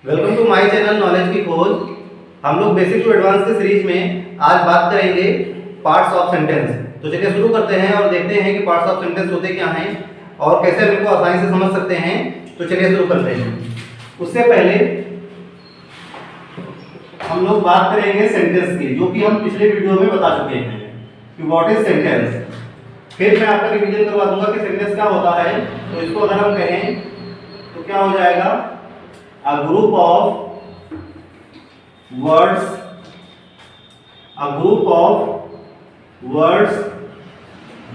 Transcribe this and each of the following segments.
Welcome to my channel knowledge की खोज। हम लोग बेसिक टू एडवांस के सीरीज में आज बात करेंगे पार्ट्स ऑफ सेंटेंस। तो चलिए शुरू करते हैं और देखते हैं कि पार्ट्स ऑफ सेंटेंस होते क्या हैं और कैसे हम इनको आसानी से समझ सकते हैं। तो चलिए शुरू करते हैं। उससे पहले हम लोग बात करेंगे सेंटेंस की, जो कि हम पिछले वीडियो में बता चुके हैं कि व्हाट इज सेंटेंस। फिर मैं आपका रिवीजन करवा दूंगा कि सेंटेंस क्या होता है। तो इसको अगर हम कहें तो क्या हो जाएगा, a group of words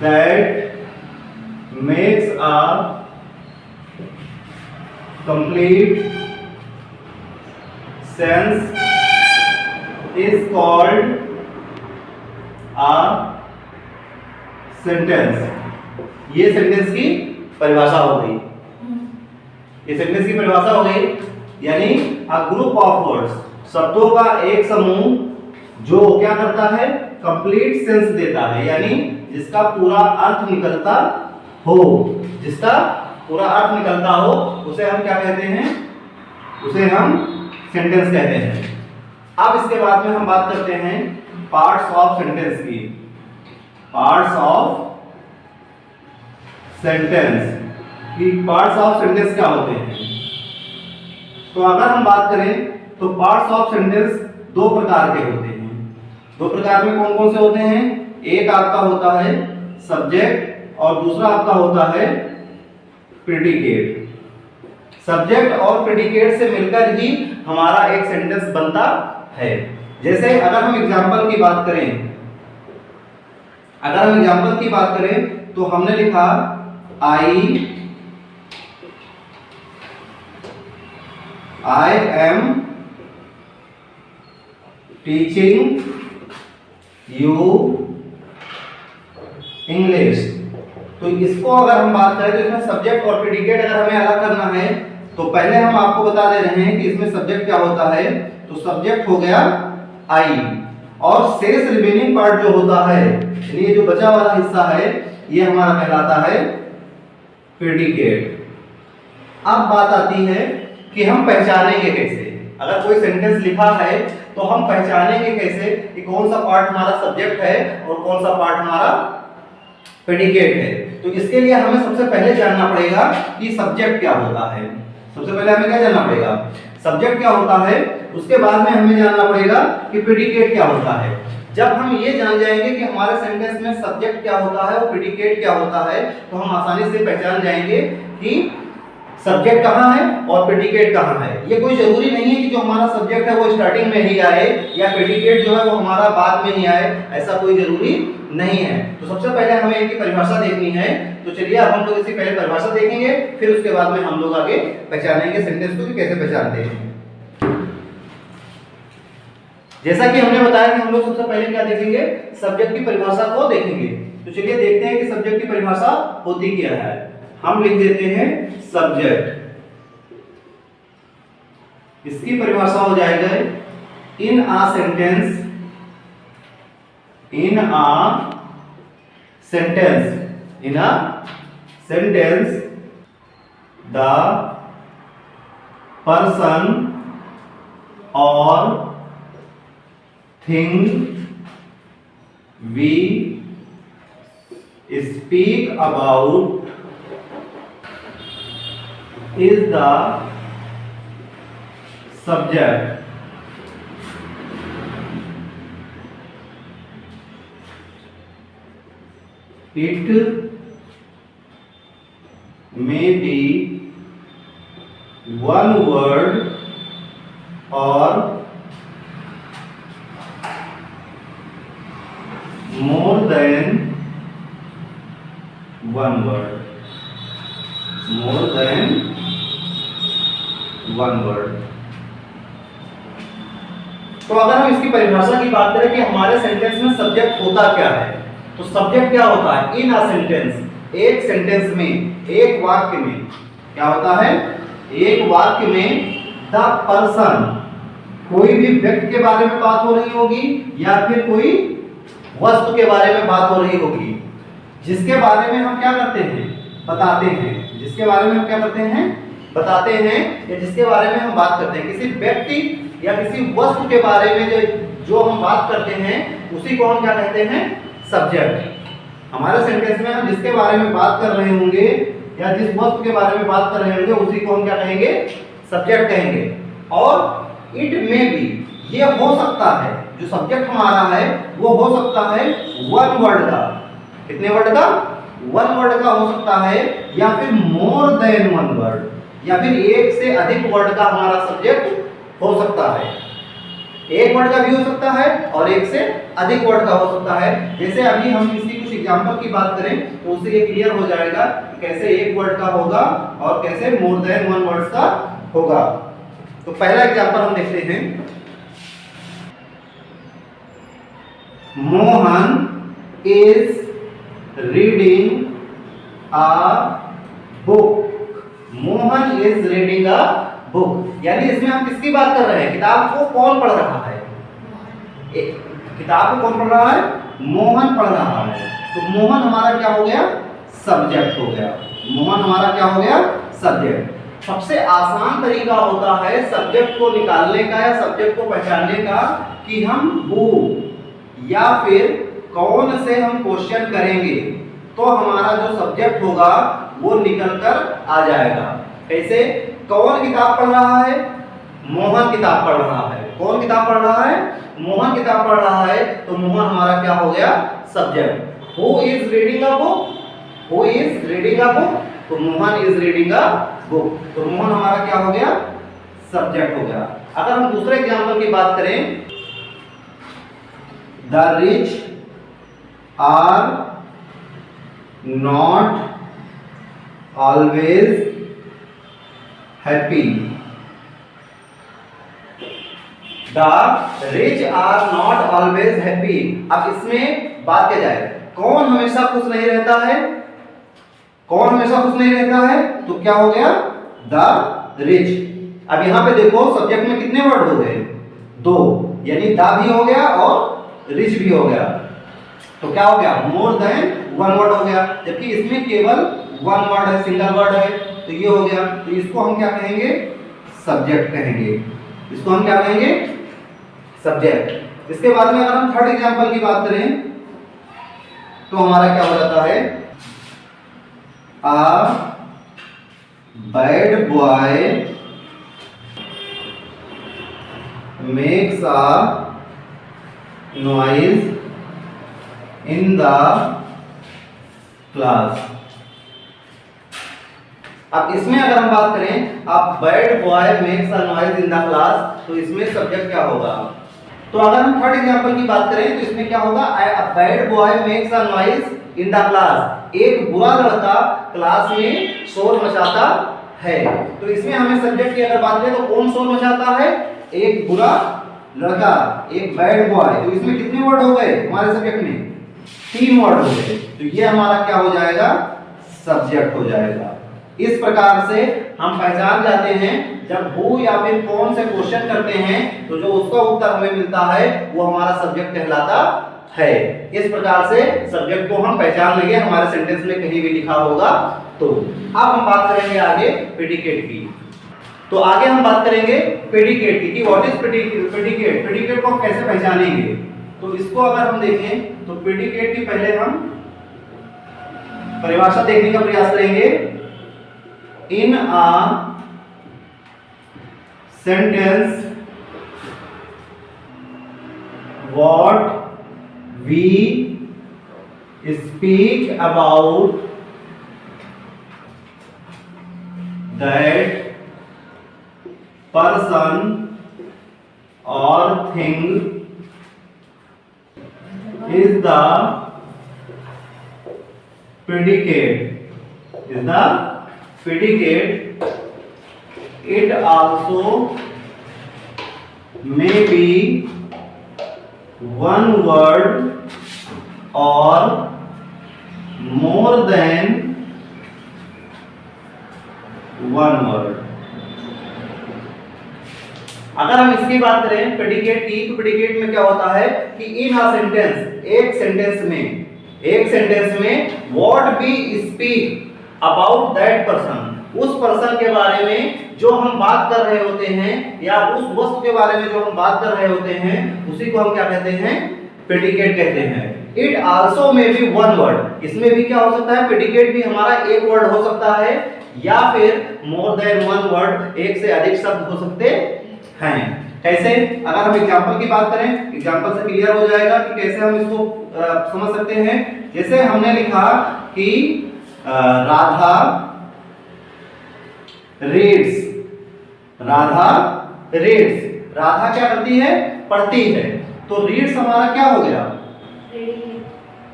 that makes a complete sense is called a sentence। ये सेंटेंस की परिभाषा हो गई। ये सेंटेंस की परिभाषा हो गई, यानी अ ग्रुप ऑफ वर्ड्स, शब्दों का एक समूह जो क्या करता है, कंप्लीट सेंस देता है, यानी जिसका पूरा अर्थ निकलता हो, जिसका पूरा अर्थ निकलता हो उसे हम क्या कहते हैं, उसे हम सेंटेंस कहते हैं। अब इसके बाद में हम बात करते हैं पार्ट्स ऑफ सेंटेंस की। पार्ट्स ऑफ सेंटेंस की पार्ट्स ऑफ सेंटेंस क्या होते हैं। तो अगर हम बात करें तो पार्ट्स ऑफ सेंटेंस दो प्रकार के होते हैं। दो प्रकार में कौन कौन से होते हैं, एक आपका होता है सब्जेक्ट और दूसरा आपका होता है प्रेडिकेट। सब्जेक्ट और प्रेडिकेट से मिलकर ही हमारा एक सेंटेंस बनता है। जैसे अगर हम एग्जांपल की बात करें, तो हमने लिखा I am teaching you English। तो इसको अगर हम बात करें तो इसमें सब्जेक्ट और प्रेडिकेट अगर हमें अलग करना है तो पहले हम आपको बता दे रहे हैं कि इसमें सब्जेक्ट क्या होता है। तो सब्जेक्ट हो गया I, और शेष रिमेनिंग पार्ट जो होता है, ये जो बचा वाला हिस्सा है, ये हमारा कहलाता है प्रेडिकेट। अब बात आती है कि हम पहचानेंगे कैसे। अगर कोई सेंटेंस लिखा है तो हम पहचानेंगे कैसे कि कौन सा पार्ट हमारा सब्जेक्ट है और कौन सा पार्ट हमारा प्रेडिकेट है। तो इसके लिए हमें सबसे पहले जानना पड़ेगा कि सब्जेक्ट क्या होता है। सबसे पहले हमें क्या जानना पड़ेगा, सब्जेक्ट क्या होता है। उसके बाद में हमें जानना पड़ेगा कि प्रेडिकेट क्या होता है। जब हम ये जान जाएंगे कि हमारे सेंटेंस में सब्जेक्ट क्या होता है और प्रेडिकेट क्या होता है, तो हम आसानी से पहचान जाएंगे कि सब्जेक्ट कहाँ है और प्रेडिकेट कहाँ है। ये कोई जरूरी नहीं है कि जो हमारा सब्जेक्ट है वो स्टार्टिंग में ही आए या प्रेडिकेट जो है वो हमारा बाद में ही आए, ऐसा कोई जरूरी नहीं है। तो सबसे पहले हमें इनकी परिभाषा देखनी है। तो चलिए अब हम लोग इसकी पहले परिभाषा देखेंगे, फिर उसके बाद में हम लोग आगे पहचानेंगे सेंटेंस को कि कैसे पहचानते हैं। जैसा कि हमने बताया कि हम लोग सबसे पहले क्या देखेंगे, सब्जेक्ट की परिभाषा को देखेंगे। तो चलिए देखते हैं कि सब्जेक्ट की परिभाषा होती क्या है। हम लिख देते हैं सब्जेक्ट। इसकी परिभाषा हो जाएगा in a sentence the person और thing we speak about is the subject। It may be one word or more than one word। more than one word। तो अगर हम इसकी परिभाषा की बात करें कि हमारे सेंटेंस में सब्जेक्ट होता क्या है, तो सब्जेक्ट क्या होता है, इन अ सेंटेंस, एक सेंटेंस में, एक वाक्य में क्या होता है, एक वाक्य में द पर्सन, कोई भी व्यक्ति के बारे में बात हो रही होगी या फिर कोई वस्तु के बारे में बात हो रही होगी, जिसके बारे में हम क्या करते हैं, बताते हैं, जिसके बारे में हम क्या करते हैं, बताते हैं या जिसके बारे में हम बात करते हैं, किसी व्यक्ति या किसी वस्तु के बारे में जो हम बात करते हैं उसी को हम क्या कहते हैं, सब्जेक्ट। हमारे सेंटेंस में हम जिसके बारे में बात कर रहे होंगे या जिस वस्तु के बारे में बात कर रहे होंगे उसी को हम क्या कहेंगे, सब्जेक्ट कहेंगे। और इट में भी, ये हो सकता है, जो सब्जेक्ट हमारा है वो हो सकता है वन वर्ड का, कितने वर्ड का, वन वर्ड का हो सकता है, या फिर मोर देन वन वर्ड, या फिर एक से अधिक वर्ड का हमारा सब्जेक्ट हो सकता है। एक वर्ड का भी हो सकता है और एक से अधिक वर्ड का हो सकता है। जैसे अभी हम इसकी कुछ एग्जांपल की बात करें तो उससे ये क्लियर हो जाएगा कि कैसे एक वर्ड का होगा और कैसे मोर देन वन वर्ड्स का होगा। तो पहला एग्जांपल हम देखते हैं, Mohan is reading a book. Mohan is reading a book, यानी इसमें हम किसकी बात कर रहे हैं, किताब को कौन पढ़ रहा है, किताब को कौन पढ़ रहा है, मोहन पढ़ रहा है। तो मोहन हमारा क्या हो गया, सब्जेक्ट हो गया। मोहन हमारा क्या हो गया, सब्जेक्ट। सबसे आसान तरीका होता है सब्जेक्ट को निकालने का या सब्जेक्ट को पहचानने का कि हम हु या फिर कौन से हम क्वेश्चन करेंगे तो हमारा जो सब्जेक्ट होगा वो निकल कर आ जाएगा। कैसे, कौन किताब पढ़ रहा है, मोहन किताब पढ़ रहा है। कौन किताब पढ़ रहा है, मोहन किताब पढ़ रहा है, तो मोहन हमारा क्या हो गया, subject. Who is reading a book, who is reading a book, तो Mohan is reading a book, तो मोहन हमारा क्या हो गया, सब्जेक्ट हो गया। अगर हम दूसरे एग्जांपल की बात करें, the rich are not always happy. The rich are not always happy. अब इसमें बात क्या जाए, कौन हमेशा खुश नहीं रहता है, कौन हमेशा खुश नहीं रहता है, तो क्या हो गया, द रिच। अब यहां पे देखो सब्जेक्ट में कितने वर्ड हो गए, दो, यानी द भी हो गया और रिच भी हो गया, तो क्या हो गया, मोर देन वन वर्ड हो गया। जबकि इसमें केवल वन वर्ड है, सिंगल वर्ड है, तो ये हो गया। तो इसको हम क्या कहेंगे, सब्जेक्ट कहेंगे। इसको हम क्या कहेंगे, सब्जेक्ट। इसके बाद में अगर हम थर्ड एग्जांपल की बात करें तो हमारा क्या हो जाता है, a bad boy makes a noise in the class. अब इसमें अगर हम बात करें, अब bad boy makes a noise in the class, तो इसमें सब्जेक्ट क्या होगा। तो अगर हम थर्ड एग्जांपल की बात करें तो इसमें क्या होगा, a bad boy makes a noise in the class. एक बुरा लड़का क्लास में शोर मचाता है। तो इसमें हमें सब्जेक्ट की अगर बात करें तो कौन शोर मचाता है, एक बुरा लड़का, एक बैड बॉय। तो इसमें कितने वर्ड हो गए हमारे सब्जेक्ट में, तीन वर्ड हो गए। तो ये हमारा क्या हो जाएगा, सब्जेक्ट हो जाएगा। इस प्रकार से हम पहचान जाते हैं जब हु या फिर कौन से क्वेश्चन करते हैं तो जो उसका उत्तर हमें मिलता है वो हमारा सब्जेक्ट कहलाता है। इस प्रकार से सब्जेक्ट को हम पहचान लेंगे हमारे सेंटेंस में कहीं भी लिखा होगा तो। अब हम बात करेंगे आगे प्रेडिकेट की। तो आगे हम बात करेंगे प्रेडिकेट की कि व्हाट इज प्रेडिकेट, प्रेडिकेट को हम कैसे पहचानेंगे। तो इसको अगर हम देखें तो प्रेडिकेट की पहले हम परिभाषा देखने का प्रयास करेंगे। In a sentence what we speak about that person or thing is the predicate, is the predicate. It also may be one word or more than one word. अगर हम इसकी बात करें प्रेडिकेट की तो प्रेडिकेट में क्या होता है कि इन अ सेंटेंस, एक सेंटेंस में what we speak about that person, उस पर्सन के बारे में जो हम बात कर रहे होते हैं या उस वस्तु के बारे में जो हम बात कर रहे होते हैं उसी को हम क्या कहते हैं, प्रेडिकेट कहते हैं। It also may be one word, इसमें भी क्या हो सकता है, प्रेडिकेट भी हमारा एक वर्ड हो सकता है या फिर मोर देन वन वर्ड, एक से अधिक शब्द हो सकते हैं। कैसे, अगर हम एग्जांपल की बात करें, एग्जांपल से क्लियर हो जाएगा कि कैसे हम इसको समझ सकते हैं। जैसे हमने लिखा कि राधा रीड्स, राधा रीड्स, राधा क्या करती है, पढ़ती है, तो रीड्स हमारा क्या हो गया,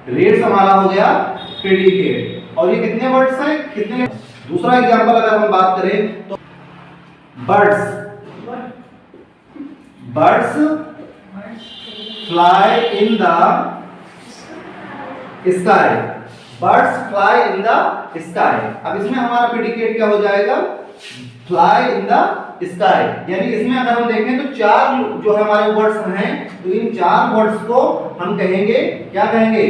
रीड्स हमारा हो गया प्रेडिकेट। और ये कितने वर्ड्स हैं, कितने। दूसरा एग्जांपल अगर हम बात करें तो birds, birds fly in the sky, birds fly in the sky. अब इसमें हमारा प्रेडिकेट क्या हो जाएगा, फ्लाई इन द स्काई। यानी इसमें अगर हम देखें तो चार जो है हमारे वर्ड्स हैं, तो इन चार वर्ड्स को हम कहेंगे, क्या कहेंगे,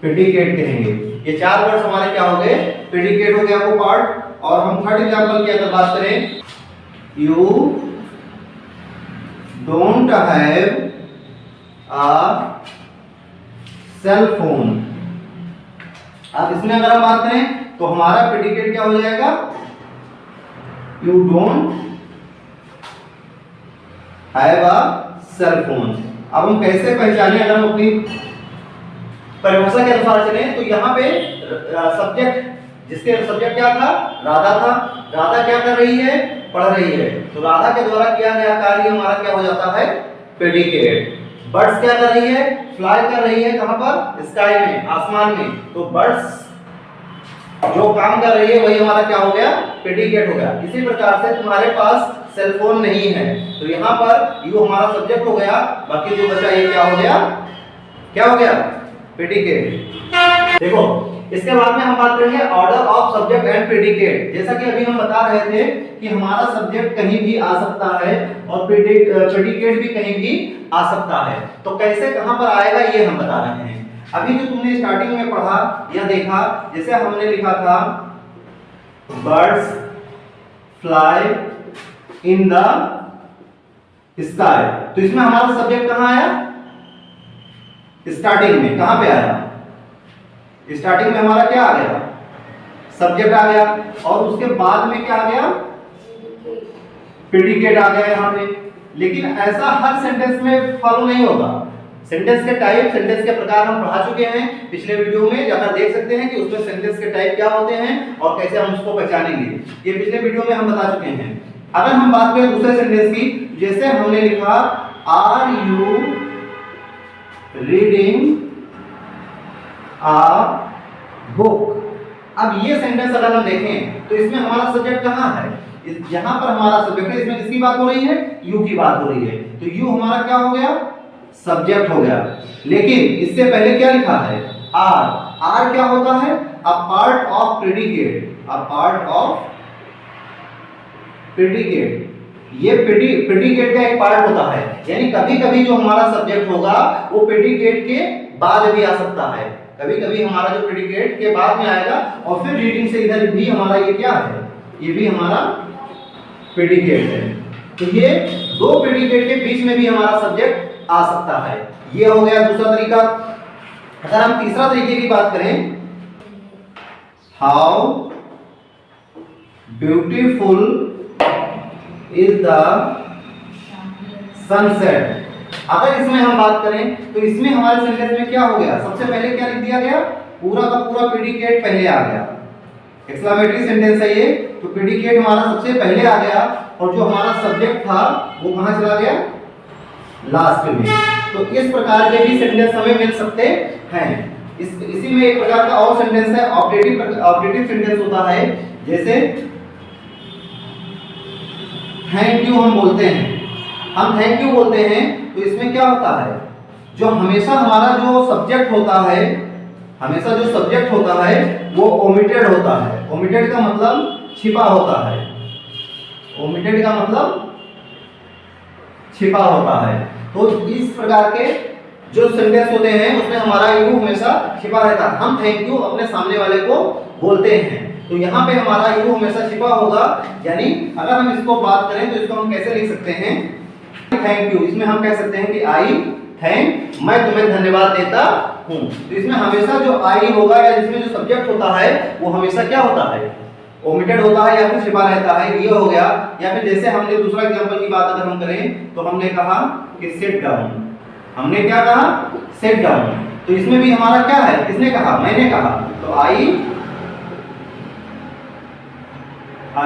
प्रेडिकेट कहेंगे। ये चार वर्ड्स हमारे क्या हो गए, प्रेडिकेट हो गया वो पार्ट। और हम थर्ड एग्जांपल की अगर बात करें, you don't have a cell phone. अब इसमें अगर हम बात करें तो हमारा प्रेडिकेट क्या हो जाएगा, you don't have a cell phone. अब हम कैसे पहचाने, अगर हम अपनी परिभाषा के अनुसार चले तो यहाँ पे सब्जेक्ट, जिसके सब्जेक्ट क्या था, राधा था, राधा क्या कर रही है, पढ़ रही है, तो राधा के द्वारा किया गया कार्य हमारा क्या हो जाता है, प्रेडिकेट। बर्ड्स क्या कर रही है, फ्लाई कर रही है, कहां पर, स्काई में, आसमान में, तो बर्ड्स जो काम कर रही है वही हमारा क्या हो गया, प्रेडिकेट हो गया। इसी प्रकार से तुम्हारे पास सेल फोन नहीं है, तो यहाँ पर यू हमारा सब्जेक्ट हो गया, बाकी जो बचा ये क्या हो गया, क्या हो गया, प्रेडिकेट। देखो इसके बाद में हम बात करेंगे order of subject and predicate. जैसा कि अभी हम बता रहे थे कि हमारा सब्जेक्ट कहीं भी आ सकता है और प्रेडिकेट भी कहीं भी आ सकता है, तो कैसे कहां पर आएगा ये हम बता रहे हैं। अभी जो तुमने स्टार्टिंग में पढ़ा या देखा, जैसे हमने लिखा था birds fly in the sky, तो इसमें हमारा सब्जेक्ट कहां आया, स्टार्टिंग में, कहां पे आया, स्टार्टिंग में हमारा क्या आ गया, सब्जेक्ट आ गया, और उसके बाद में क्या आ गया, प्रेडिकेट आ गया यहाँ पे। लेकिन ऐसा हर सेंटेंस में फॉलो नहीं होगा। सेंटेंस के टाइप, सेंटेंस के प्रकार हम पढ़ा चुके हैं पिछले वीडियो में, जाकर देख सकते हैं कि उसमें सेंटेंस के टाइप क्या होते हैं और कैसे हम उसको पहचानेंगे, ये पिछले वीडियो में हम बता चुके हैं। अगर हम बात करें दूसरे सेंटेंस की, जैसे हमने लिखा are you reading a book. अब ये सेंटेंस अगर हम देखें तो इसमें हमारा सब्जेक्ट कहाँ है, यहाँ पर हमारा सब्जेक्ट है, इसमें किसकी बात हो रही है, यू की बात हो रही है, तो यू हमारा क्या हो गया, सब्जेक्ट हो गया। लेकिन इससे पहले क्या लिखा है, आर। आर क्या होता है, a part of predicate, a part of predicate. ये प्रेडिकेट का एक पार्ट होता है, यानी कभी कभी जो हमारा सब्जेक्ट होगा वो प्रेडिकेट के बाद भी आ सकता है, कभी कभी हमारा जो प्रेडिकेट के बाद में आएगा, और फिर रीडिंग से इधर भी हमारा ये क्या है, ये भी हमारा प्रेडिकेट है। तो ये दो प्रेडिकेट के बीच में भी हमारा सब्जेक्ट आ सकता है। ये हो गया दूसरा तरीका। अगर हम तीसरा तरीके की बात करें, how beautiful is the sunset. अगर इसमें हम बात करें तो इसमें हमारे सेंटेंस में क्या हो गया, सबसे पहले क्या लिख दिया गया, पूरा का पूरा प्रेडिकेट पहले आ गया, एक्सक्लेमेटरी सेंटेंस है ये, तो प्रेडिकेट हमारा सबसे पहले आ गया, और जो हमारा सब्जेक्ट था वो कहां चला गया, लास्ट में। तो इस प्रकार के भी सेंटेंस हमें मिल सकते हैं। इसी में एक प्रकार का और सेंटेंस है, ऑब्जेक्टिव सेंटेंस होता है। जैसे थैंक यू हम बोलते हैं, हम थैंक यू बोलते हैं, तो इसमें क्या होता है, जो हमेशा हमारा जो सब्जेक्ट होता है, हमेशा जो सब्जेक्ट होता है वो ओमिटेड होता है। ओमिटेड का मतलब छिपा होता है, ओमिटेड का मतलब छिपा होता है। तो इस प्रकार के जो सेंटेंस होते हैं उसमें हमारा यू हमेशा छिपा रहता है। हम थैंक यू अपने सामने वाले को बोलते हैं, तो यहाँ पे हमारा यू हमेशा छिपा होगा, यानी अगर हम इसको बात करें तो इसको हम कैसे लिख सकते हैं, थैंक यू। इसमें हम कह सकते हैं कि आई थैंक, मैं तुम्हें धन्यवाद देता हूँ। तो इसमें हमेशा जो आई होगा या जिसमें जो सब्जेक्ट होता है वो हमेशा क्या होता है, ओमिटेड होता है या फिर छिपा रहता है, ये हो गया। या फिर जैसे हमने दूसरा एग्जांपल की बात अगर हम करें तो हमने कहा कि सिट डाउन, हमने क्या कहा, सिट डाउन। तो इसमें भी हमारा क्या है, किसने कहा, मैंने कहा। तो आई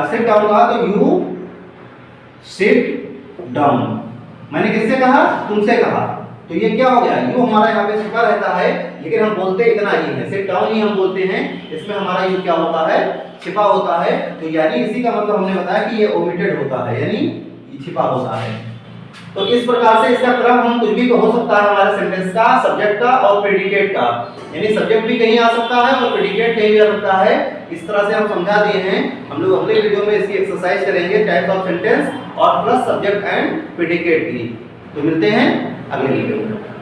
सिट डाउन कहा तो यू सिट डाउन, मैंने किससे कहा, तुमसे कहा। तो ये क्या हो गया, यू हमारा यहाँ पे छिपा रहता है, लेकिन हम बोलते इतना ही है, सिट डाउन ही हम बोलते हैं, इसमें हमारा यू क्या होता है, छिपा होता है। तो यानी इसी का मतलब हमने बताया कि ये ओमिटेड होता है, यानी ये छिपा होता है। तो इस प्रकार से इसका क्रम हम कुछ भी हो सकता है हमारे सेंटेंस का, सब्जेक्ट का और प्रेडिकेट का, यानी सब्जेक्ट भी कहीं आ सकता है और प्रेडिकेट कहीं भी आ सकता है। इस तरह से हम समझा दिए हैं। हम लोग अगले वीडियो में इसकी एक्सरसाइज करेंगे, टाइप्स ऑफ सेंटेंस और प्लस सब्जेक्ट एंड प्रेडिकेट की। तो मिलते हैं अगले वीडियो में।